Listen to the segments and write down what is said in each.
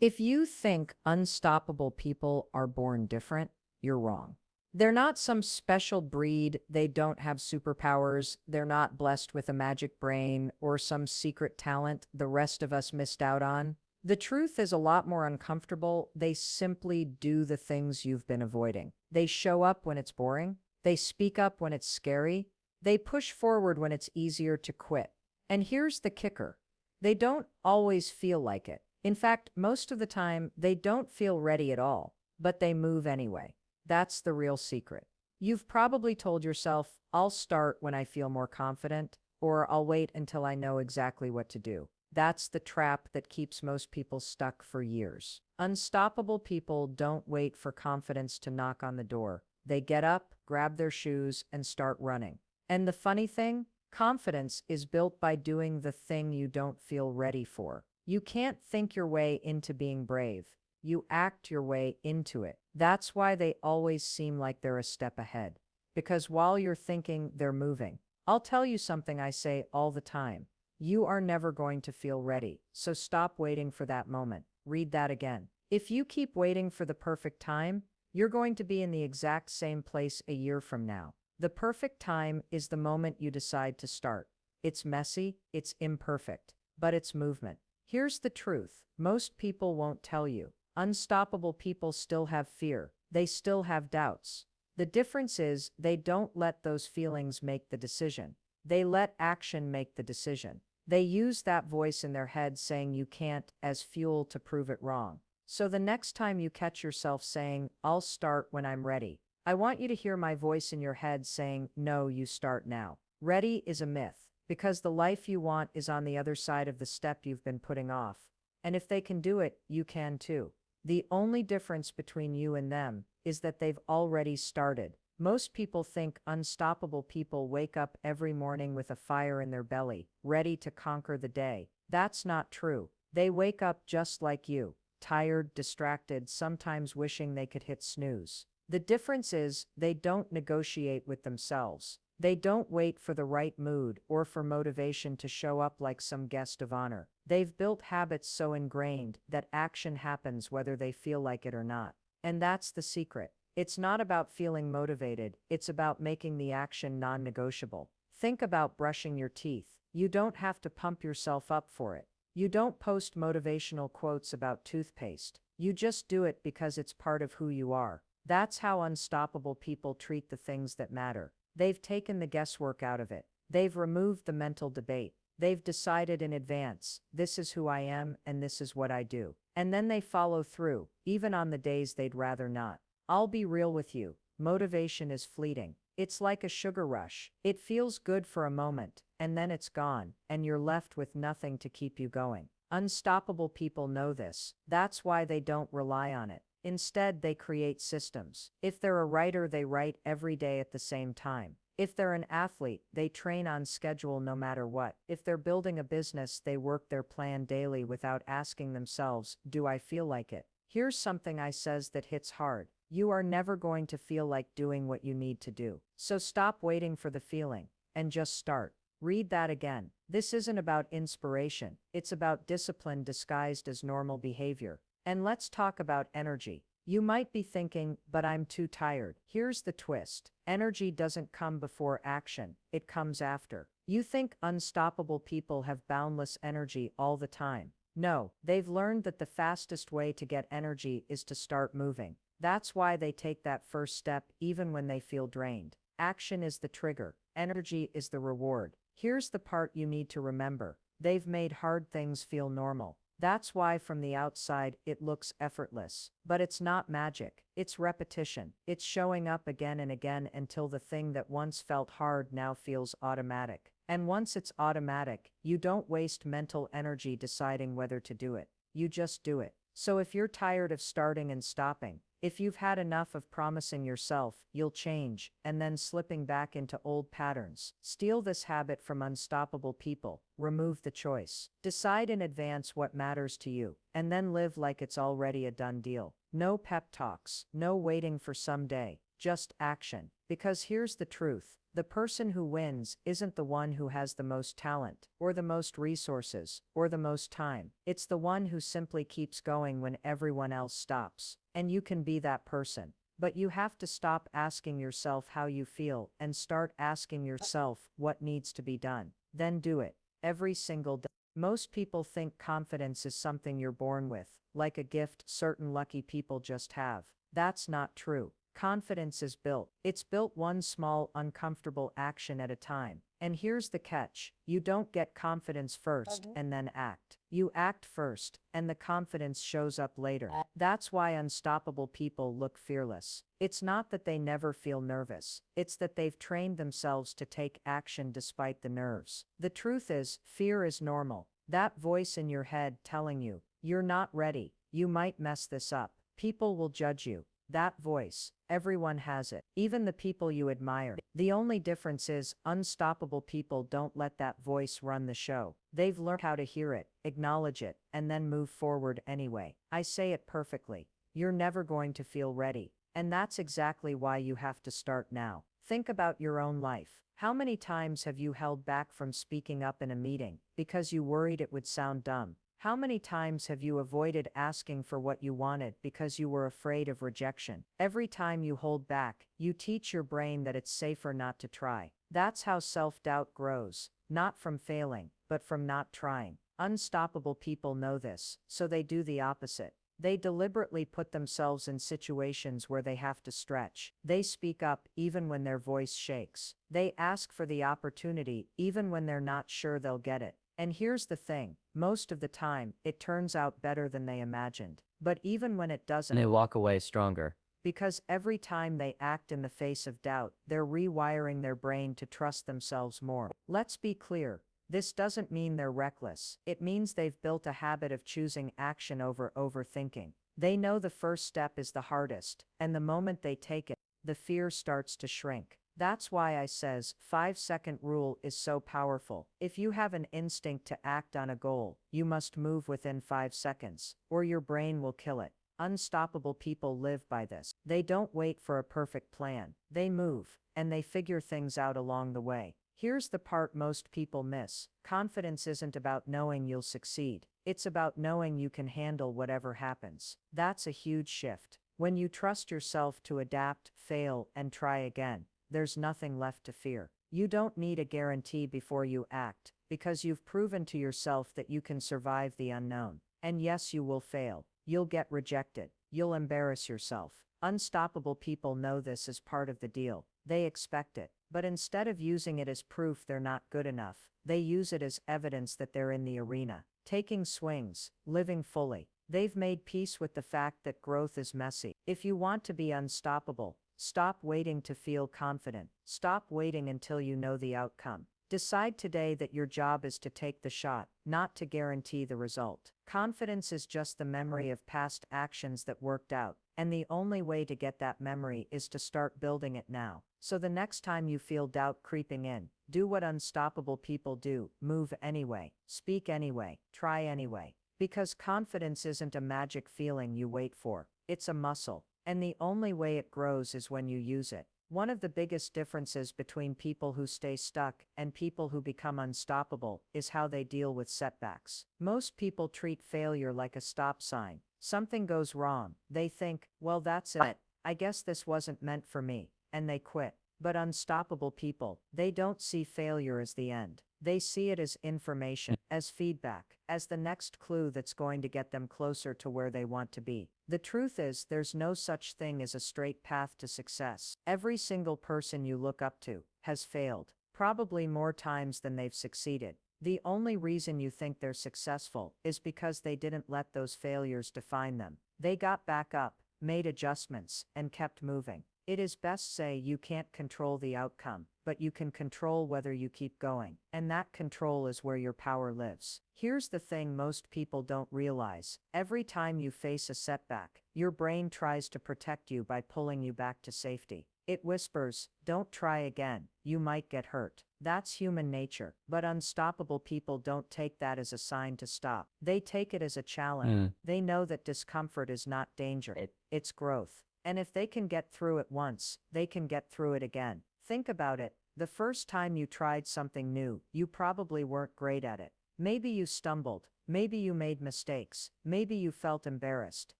If you think unstoppable people are born different, you're wrong. They're not some special breed, they don't have superpowers, they're not blessed with a magic brain or some secret talent the rest of us missed out on. The truth is a lot more uncomfortable. They simply do the things you've been avoiding. They show up when it's boring, they speak up when it's scary, they push forward when it's easier to quit. And here's the kicker: they don't always feel like it. In fact, most of the time, they don't feel ready at all, but they move anyway. That's the real secret. You've probably told yourself, I'll start when I feel more confident, or I'll wait until I know exactly what to do. That's the trap that keeps most people stuck for years. Unstoppable people don't wait for confidence to knock on the door. They get up, grab their shoes, and start running. And the funny thing, confidence is built by doing the thing you don't feel ready for. You can't think your way into being brave. You act your way into it. That's why they always seem like they're a step ahead. Because while you're thinking, they're moving. I'll tell you something I say all the time. You are never going to feel ready, so stop waiting for that moment. Read that again. If you keep waiting for the perfect time, you're going to be in the exact same place a year from now. The perfect time is the moment you decide to start. It's messy, it's imperfect, but it's movement. Here's the truth: most people won't tell you. Unstoppable people still have fear. They still have doubts. The difference is they don't let those feelings make the decision. They let action make the decision. They use that voice in their head saying you can't as fuel to prove it wrong. So the next time you catch yourself saying, I'll start when I'm ready, I want you to hear my voice in your head saying, no, you start now. Ready is a myth, because the life you want is on the other side of the step you've been putting off. And if they can do it, you can too. The only difference between you and them is that they've already started. Most people think unstoppable people wake up every morning with a fire in their belly, ready to conquer the day. That's not true. They wake up just like you, tired, distracted, sometimes wishing they could hit snooze. The difference is they don't negotiate with themselves. They don't wait for the right mood or for motivation to show up like some guest of honor. They've built habits so ingrained that action happens whether they feel like it or not. And that's the secret. It's not about feeling motivated, it's about making the action non-negotiable. Think about brushing your teeth. You don't have to pump yourself up for it. You don't post motivational quotes about toothpaste. You just do it because it's part of who you are. That's how unstoppable people treat the things that matter. They've taken the guesswork out of it. They've removed the mental debate. They've decided in advance, this is who I am and this is what I do. And then they follow through, even on the days they'd rather not. I'll be real with you. Motivation is fleeting. It's like a sugar rush. It feels good for a moment, and then it's gone, and you're left with nothing to keep you going. Unstoppable people know this. That's why they don't rely on it. Instead, they create systems. If they're a writer, they write every day at the same time. If they're an athlete, they train on schedule no matter what. If they're building a business, they work their plan daily without asking themselves, do I feel like it? Here's something I says that hits hard. You are never going to feel like doing what you need to do. So stop waiting for the feeling and just start. Read that again. This isn't about inspiration. It's about discipline disguised as normal behavior. And let's talk about energy. You might be thinking, but I'm too tired. Here's the twist. Energy doesn't come before action. It comes after. You think unstoppable people have boundless energy all the time. No, they've learned that the fastest way to get energy is to start moving. That's why they take that first step even when they feel drained. Action is the trigger. Energy is the reward. Here's the part you need to remember. They've made hard things feel normal. That's why from the outside it looks effortless. But it's not magic. It's repetition. It's showing up again and again until the thing that once felt hard now feels automatic. And once it's automatic, you don't waste mental energy deciding whether to do it. You just do it. So if you're tired of starting and stopping, if you've had enough of promising yourself you'll change and then slipping back into old patterns, steal this habit from unstoppable people. Remove the choice. Decide in advance what matters to you, and then live like it's already a done deal. No pep talks, no waiting for someday, just action. Because here's the truth: The person who wins isn't the one who has the most talent, or the most resources, or the most time. It's the one who simply keeps going when everyone else stops. And you can be that person. But you have to stop asking yourself how you feel and start asking yourself what needs to be done. Then do it. Every single day. Most people think confidence is something you're born with, like a gift certain lucky people just have. That's not true. Confidence is built. It's built one small, uncomfortable action at a time. And here's the catch. You don't get confidence first and then act. You act first, and the confidence shows up later. That's why unstoppable people look fearless. It's not that they never feel nervous. It's that they've trained themselves to take action despite the nerves. The truth is, fear is normal. That voice in your head telling you, you're not ready, you might mess this up, people will judge you. That voice, everyone has it, even the people you admire. The only difference is, unstoppable people don't let that voice run the show. They've learned how to hear it, acknowledge it, and then move forward anyway. I say it perfectly. You're never going to feel ready. And that's exactly why you have to start now. Think about your own life. How many times have you held back from speaking up in a meeting because you worried it would sound dumb? How many times have you avoided asking for what you wanted because you were afraid of rejection? Every time you hold back, you teach your brain that it's safer not to try. That's how self-doubt grows, not from failing, but from not trying. Unstoppable people know this, so they do the opposite. They deliberately put themselves in situations where they have to stretch. They speak up even when their voice shakes. They ask for the opportunity even when they're not sure they'll get it. And here's the thing, most of the time, it turns out better than they imagined. But even when it doesn't, They walk away stronger. because every time they act in the face of doubt, they're rewiring their brain to trust themselves more. Let's be clear. This doesn't mean they're reckless. It means they've built a habit of choosing action over overthinking. They know the first step is the hardest, and the moment they take it, the fear starts to shrink. That's why I says 5-second rule is so powerful. If you have an instinct to act on a goal, you must move within 5 seconds, or your brain will kill it. Unstoppable people live by this. They don't wait for a perfect plan. They move, and they figure things out along the way. Here's the part most people miss. Confidence isn't about knowing you'll succeed. It's about knowing you can handle whatever happens. That's a huge shift. When you trust yourself to adapt, fail, and try again, there's nothing left to fear. You don't need a guarantee before you act, because you've proven to yourself that you can survive the unknown. And yes, you will fail. You'll get rejected. You'll embarrass yourself. Unstoppable people know this as part of the deal. They expect it. But instead of using it as proof they're not good enough, they use it as evidence that they're in the arena, taking swings, living fully. They've made peace with the fact that growth is messy. If you want to be unstoppable, stop waiting to feel confident. Stop waiting until you know the outcome. Decide today that your job is to take the shot, not to guarantee the result. Confidence is just the memory of past actions that worked out, and the only way to get that memory is to start building it now. So the next time you feel doubt creeping in, do what unstoppable people do: move anyway, speak anyway, try anyway. Because confidence isn't a magic feeling you wait for, it's a muscle, and the only way it grows is when you use it. One of the biggest differences between people who stay stuck and people who become unstoppable is how they deal with setbacks. Most people treat failure like a stop sign. Something goes wrong, they think, well, that's it, I guess this wasn't meant for me, and they quit. But unstoppable people, they don't see failure as the end. They see it as information, as feedback, as the next clue that's going to get them closer to where they want to be. The truth is, there's no such thing as a straight path to success. Every single person you look up to has failed, probably more times than they've succeeded. The only reason you think they're successful is because they didn't let those failures define them. They got back up, made adjustments, and kept moving. It is best say you can't control the outcome, but you can control whether you keep going. And that control is where your power lives. Here's the thing most people don't realize. Every time you face a setback, your brain tries to protect you by pulling you back to safety. It whispers, don't try again, you might get hurt. That's human nature. But unstoppable people don't take that as a sign to stop. They take it as a challenge. They know that discomfort is not danger. It's growth. And if they can get through it once, they can get through it again. Think about it. The first time you tried something new, you probably weren't great at it. Maybe you stumbled, maybe you made mistakes, maybe you felt embarrassed,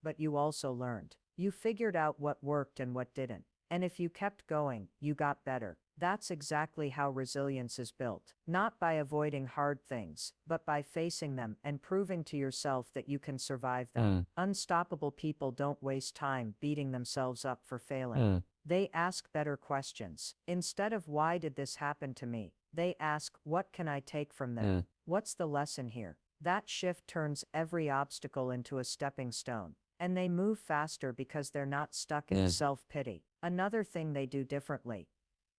but you also learned. You figured out what worked and what didn't. And if you kept going, you got better. That's exactly how resilience is built. Not by avoiding hard things, but by facing them and proving to yourself that you can survive them. Unstoppable people don't waste time beating themselves up for failing. They ask better questions. Instead of why did this happen to me, they ask what can I take from this? What's the lesson here? That shift turns every obstacle into a stepping stone. And they move faster because they're not stuck in self-pity. Another thing they do differently.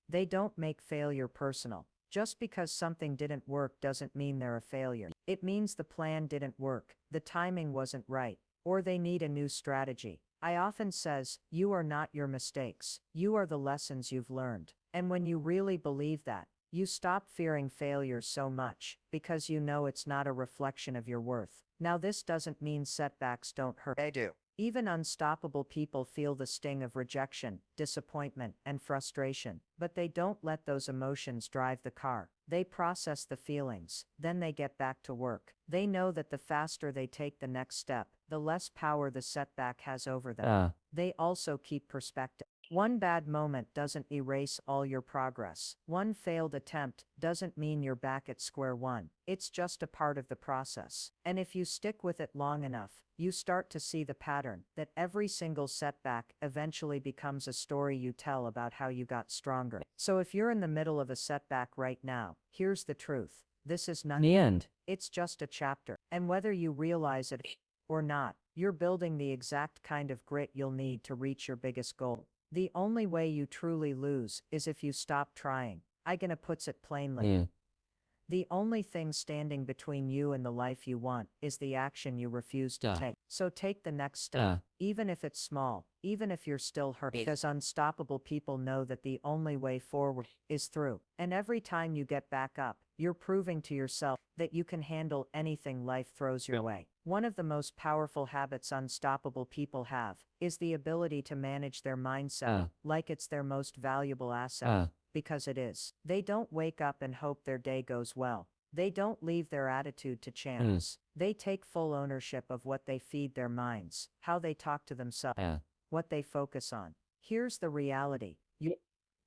They don't make failure personal. Just because something didn't work doesn't mean they're a failure. It means the plan didn't work, the timing wasn't right, or they need a new strategy. I often says, you are not your mistakes. You are the lessons you've learned. And when you really believe that, you stop fearing failure so much, because you know it's not a reflection of your worth. Now this doesn't mean setbacks don't hurt. They do. Even unstoppable people feel the sting of rejection, disappointment, and frustration, but they don't let those emotions drive the car. They process the feelings, then they get back to work. They know that the faster they take the next step, the less power the setback has over them. They also keep perspective. One bad moment doesn't erase all your progress. One failed attempt doesn't mean you're back at square one. It's just a part of the process. And if you stick with it long enough, you start to see the pattern that every single setback eventually becomes a story you tell about how you got stronger. So if you're in the middle of a setback right now, here's the truth. This is not the end. It's just a chapter. And whether you realize it or not, you're building the exact kind of grit you'll need to reach your biggest goal. The only way you truly lose is if you stop trying. I gonna puts it plainly. The only thing standing between you and the life you want is the action you refuse to take. So take the next step, even if it's small, even if you're still hurt, because unstoppable people know that the only way forward is through. And every time you get back up, you're proving to yourself that you can handle anything life throws your way. One of the most powerful habits unstoppable people have is the ability to manage their mindset like it's their most valuable asset. Because it is. They don't wake up and hope their day goes well. They don't leave their attitude to chance. They take full ownership of what they feed their minds, how they talk to themselves, what they focus on. Here's the reality.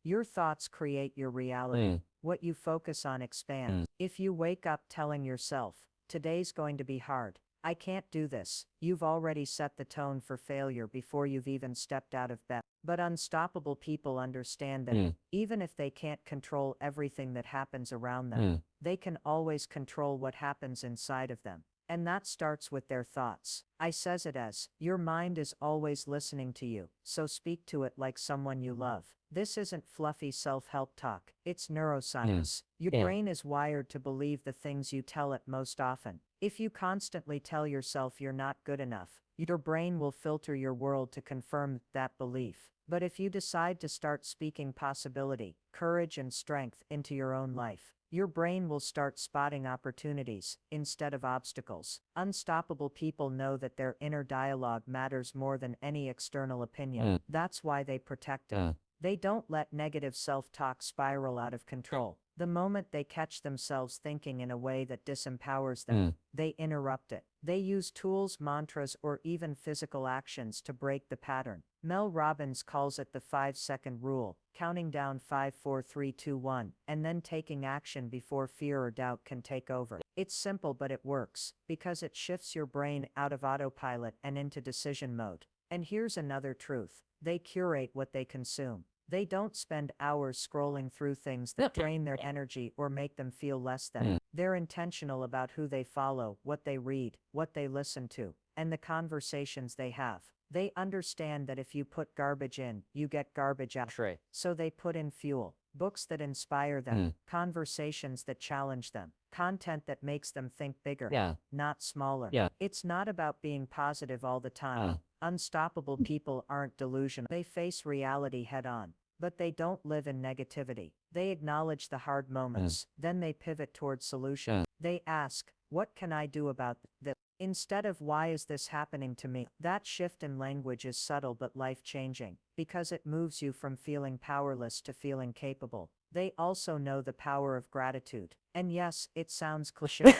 Your thoughts create your reality. What you focus on expands. If you wake up telling yourself, today's going to be hard, I can't do this, you've already set the tone for failure before you've even stepped out of bed. But unstoppable people understand that even if they can't control everything that happens around them, they can always control what happens inside of them. And that starts with their thoughts. I says it as, your mind is always listening to you, so speak to it like someone you love. This isn't fluffy self-help talk, it's neuroscience. Your brain is wired to believe the things you tell it most often. If you constantly tell yourself you're not good enough, your brain will filter your world to confirm that belief. But if you decide to start speaking possibility, courage, and strength into your own life, your brain will start spotting opportunities instead of obstacles. Unstoppable people know that their inner dialogue matters more than any external opinion. That's why they protect it. They don't let negative self-talk spiral out of control. The moment they catch themselves thinking in a way that disempowers them, they interrupt it. They use tools, mantras, or even physical actions to break the pattern. Mel Robbins calls it the 5-second rule, counting down 5, 4, 3, 2, 1, and then taking action before fear or doubt can take over. It's simple, but it works, because it shifts your brain out of autopilot and into decision mode. And here's another truth. They curate what they consume. They don't spend hours scrolling through things that drain their energy or make them feel less than. They're intentional about who they follow, what they read, what they listen to, and the conversations they have. They understand that if you put garbage in, you get garbage out. So they put in fuel, books that inspire them, conversations that challenge them, content that makes them think bigger, not smaller. It's not about being positive all the time. Unstoppable people aren't delusional. They face reality head on. But they don't live in negativity. They acknowledge the hard moments, then they pivot towards solutions. They ask, what can I do about this? Instead of why is this happening to me? That shift in language is subtle but life-changing, because it moves you from feeling powerless to feeling capable. They also know the power of gratitude. And yes, it sounds cliche,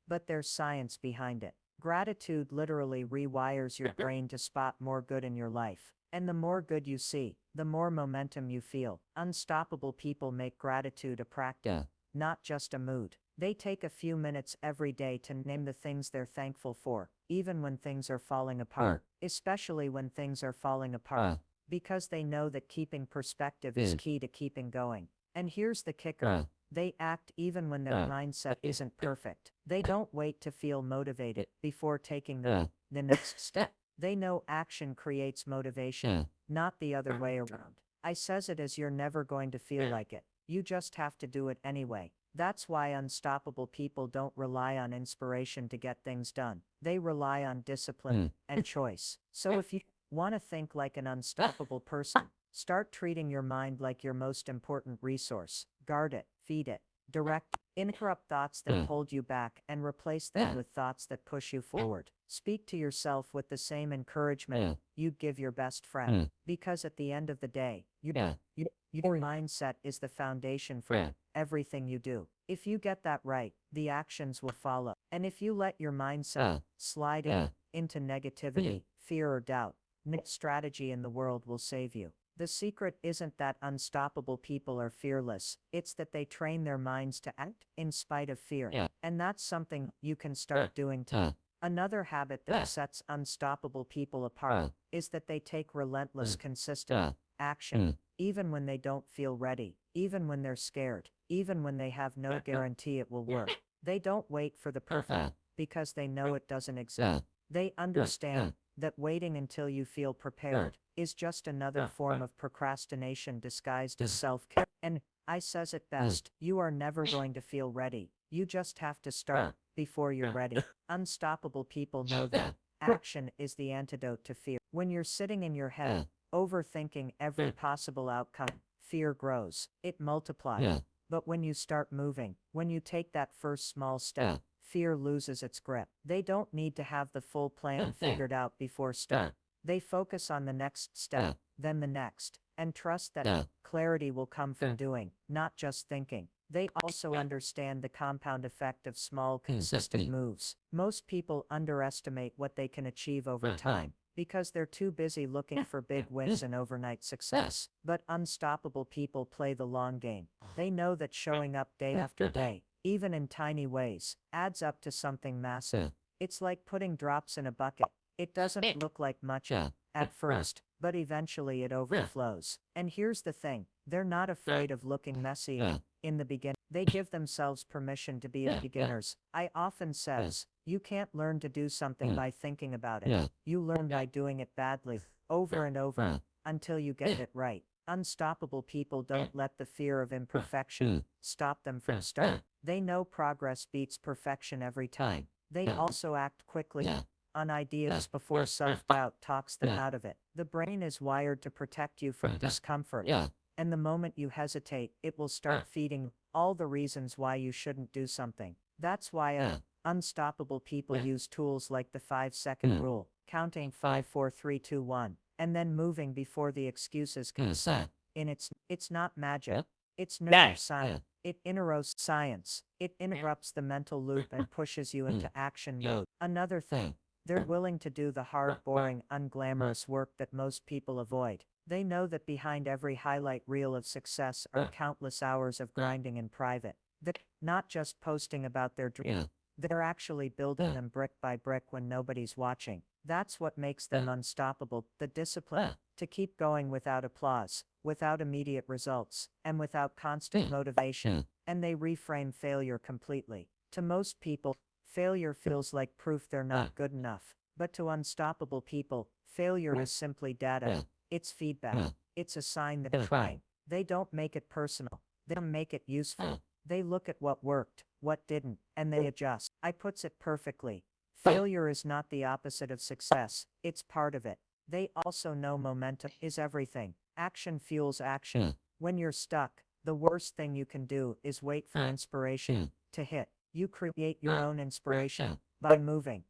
but there's science behind it. Gratitude literally rewires your brain to spot more good in your life. And the more good you see, the more momentum you feel. Unstoppable people make gratitude a practice, not just a mood. They take a few minutes every day to name the things they're thankful for, even when things are falling apart, especially when things are falling apart, because they know that keeping perspective is key to keeping going. And here's the kicker. They act even when their mindset isn't perfect. They don't wait to feel motivated before taking the next step. They know action creates motivation, not the other way around. I says it as you're never going to feel like it. You just have to do it anyway. That's why unstoppable people don't rely on inspiration to get things done. They rely on discipline and choice. So if you want to think like an unstoppable person, start treating your mind like your most important resource. Guard it, feed it, direct, interrupt thoughts that hold you back and replace them with thoughts that push you forward. Speak to yourself with the same encouragement you'd give your best friend, because at the end of the day, your mindset is the foundation for everything you do. If you get that right, the actions will follow. And if you let your mindset slide into negativity, fear, or doubt, no strategy in the world will save you. The secret isn't that unstoppable people are fearless, it's that they train their minds to act in spite of fear. And that's something you can start doing too. Another habit that sets unstoppable people apart is that they take relentless, consistent action, even when they don't feel ready, even when they're scared, even when they have no guarantee it will work. They don't wait for the perfect because they know it doesn't exist. They understand that waiting until you feel prepared is just another form of procrastination disguised as self-care. And I says it best, you are never going to feel ready. You just have to start before you're ready. Unstoppable people know that action is the antidote to fear. When you're sitting in your head, overthinking every possible outcome, fear grows. It multiplies. But when you start moving, when you take that first small step, fear loses its grip. They don't need to have the full plan figured out before start. They focus on the next step, then the next, and trust that clarity will come from doing, not just thinking. They also understand the compound effect of small, consistent moves. Most people underestimate what they can achieve over time because they're too busy looking for big wins and overnight success. But unstoppable people play the long game. They know that showing up day after day, even in tiny ways, adds up to something massive. It's like putting drops in a bucket. It doesn't look like much at first, but eventually it overflows. And here's the thing, they're not afraid of looking messy in the beginning. They give themselves permission to be beginners. I often says, you can't learn to do something by thinking about it. You learn by doing it badly, over and over, until you get it right. Unstoppable people don't let the fear of imperfection stop them from starting. They know progress beats perfection every time. They also act quickly on ideas before self-doubt talks them out of it. The brain is wired to protect you from discomfort. And the moment you hesitate, it will start feeding all the reasons why you shouldn't do something. That's why unstoppable people use tools like the 5-second rule, counting 5, 4, 3, 2, 1, and then moving before the excuses can set. And it's not magic. It's neuroscience. It interrupts science. It interrupts the mental loop and pushes you into action mode. Another thing, they're willing to do the hard, boring, unglamorous work that most people avoid. They know that behind every highlight reel of success are countless hours of grinding in private. They're not just posting about their dreams. They're actually building them brick by brick when nobody's watching. That's what makes them unstoppable, the discipline to keep going without applause, without immediate results, and without constant motivation. And they reframe failure completely. To most people, failure feels like proof they're not good enough. But to unstoppable people, failure is simply data. It's feedback. It's a sign that they're trying. They don't make it personal. They don't make it useful. They look at what worked, what didn't, and they adjust. I puts it perfectly. Failure is not the opposite of success. It's part of it. They also know momentum is everything. Action fuels action. When you're stuck, the worst thing you can do is wait for inspiration to hit. You create your own inspiration by moving.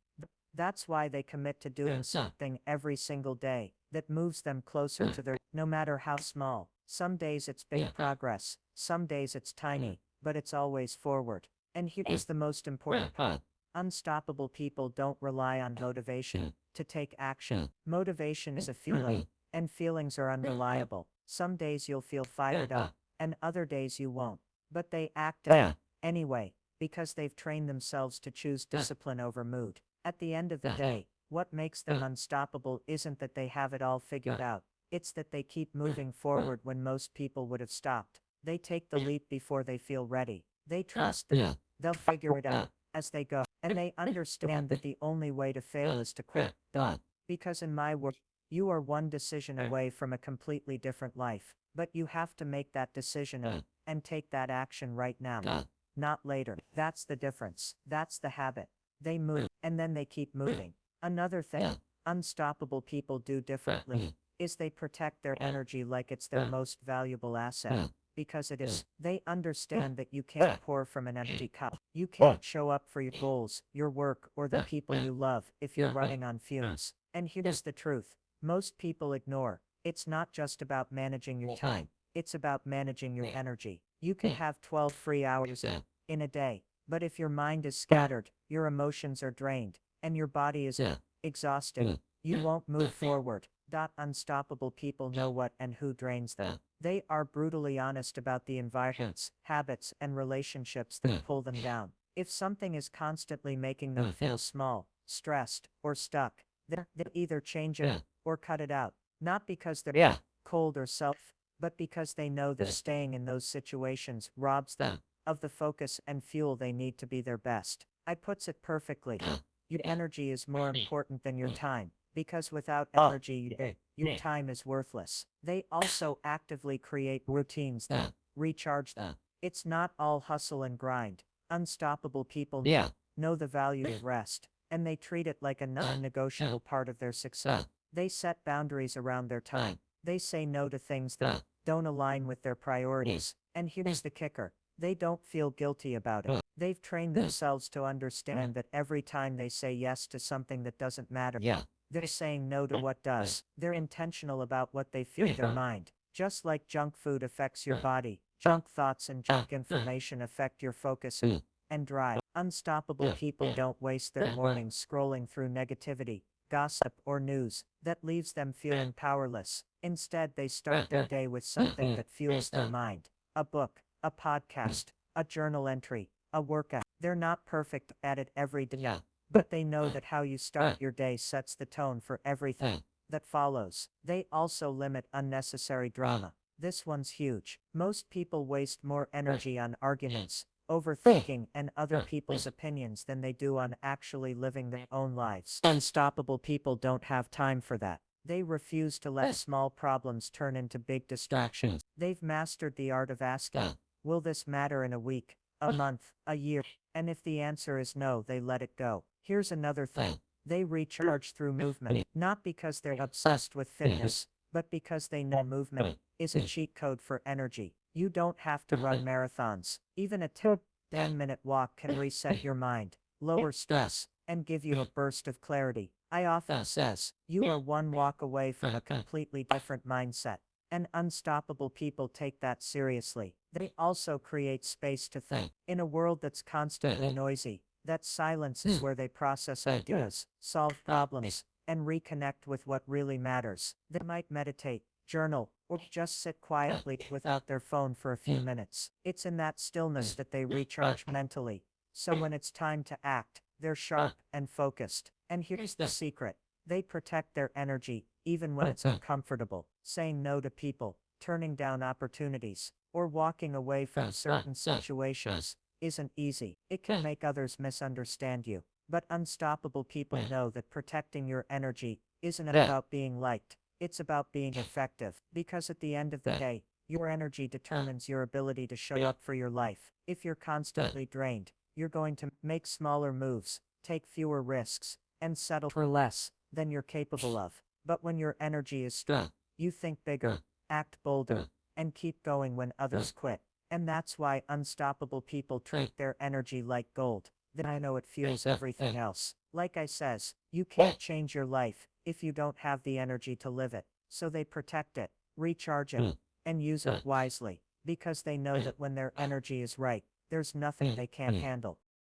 That's why they commit to doing something every single day that moves them closer to their, no matter how small. Some days it's big progress, some days it's tiny, but it's always forward. And here's the most important part. Unstoppable people don't rely on motivation to take action. Motivation is a feeling, and feelings are unreliable. Some days you'll feel fired up, and other days you won't. But they act anyway, because they've trained themselves to choose discipline over mood. At the end of the day, what makes them unstoppable isn't that they have it all figured out. It's that they keep moving forward when most people would have stopped. They take the leap before they feel ready. They trust that they'll figure it out as they go. And they understand that the only way to fail is to quit. Because in my world, you are one decision away from a completely different life. But you have to make that decision and take that action right now, not later. That's the difference. That's the habit. They move, and then they keep moving. Another thing unstoppable people do differently is they protect their energy like it's their most valuable asset. Because it is. They understand that you can't pour from an empty cup. You can't show up for your goals, your work, or the people you love if you're running on fumes. And here's the truth. Most people ignore. It's not just about managing your time. It's about managing your energy. You can have 12 free hours in a day, but if your mind is scattered, your emotions are drained, and your body is exhausted, you won't move forward. Unstoppable people know what and who drains them. They are brutally honest about the environments, habits, and relationships that pull them down. If something is constantly making them feel small, stressed, or stuck, they'll either change it or cut it out. Not because they're cold or self, but because they know that staying in those situations robs them of the focus and fuel they need to be their best. I puts it perfectly. Your energy is more important than your time. Because without energy, your time is worthless. They also actively create routines that recharge them. It's not all hustle and grind. Unstoppable people know the value of rest, and they treat it like a non-negotiable part of their success. They set boundaries around their time. They say no to things that don't align with their priorities. And here's the kicker. They don't feel guilty about it. They've trained themselves to understand that every time they say yes to something that doesn't matter, they're saying no to what does. They're intentional about what they feed their mind. Just like junk food affects your body, junk thoughts and junk information affect your focus and drive. Unstoppable people don't waste their mornings scrolling through negativity, gossip, or news that leaves them feeling powerless. Instead, they start their day with something that fuels their mind. A book, a podcast, a journal entry, a workout. They're not perfect at it every day, but they know that how you start your day sets the tone for everything that follows. They also limit unnecessary drama. This one's huge. Most people waste more energy on arguments, overthinking, and other people's opinions than they do on actually living their own lives. Unstoppable people don't have time for that. They refuse to let small problems turn into big distractions. They've mastered the art of asking, will this matter in a week, a month, a year? And if the answer is no, they let it go. Here's another thing. They recharge through movement, not because they're obsessed with fitness, but because they know movement is a cheat code for energy. You don't have to run marathons. Even a 10-minute walk can reset your mind, lower stress, and give you a burst of clarity. I often says, you are one walk away from a completely different mindset. And unstoppable people take that seriously. They also create space to think. In a world that's constantly noisy, that silence is where they process ideas, solve problems, and reconnect with what really matters. They might meditate, journal, or just sit quietly without their phone for a few minutes. It's in that stillness that they recharge mentally. So when it's time to act, they're sharp and focused. And here's the secret. They protect their energy, even when it's uncomfortable. Saying no to people, turning down opportunities, or walking away from certain situations isn't easy. It can make others misunderstand you. But unstoppable people know that protecting your energy isn't about being liked. It's about being effective. Because at the end of the day, your energy determines your ability to show up for your life. If you're constantly drained, you're going to make smaller moves, take fewer risks, and settle for less than you're capable of. But when your energy is strong, you think bigger, act bolder, and keep going when others quit. And that's why unstoppable people treat their energy like gold. Then I know it fuels everything else. Like I says, you can't change your life if you don't have the energy to live it. So they protect it, recharge it, and use it wisely because they know that when their energy is right, there's nothing they can't handle.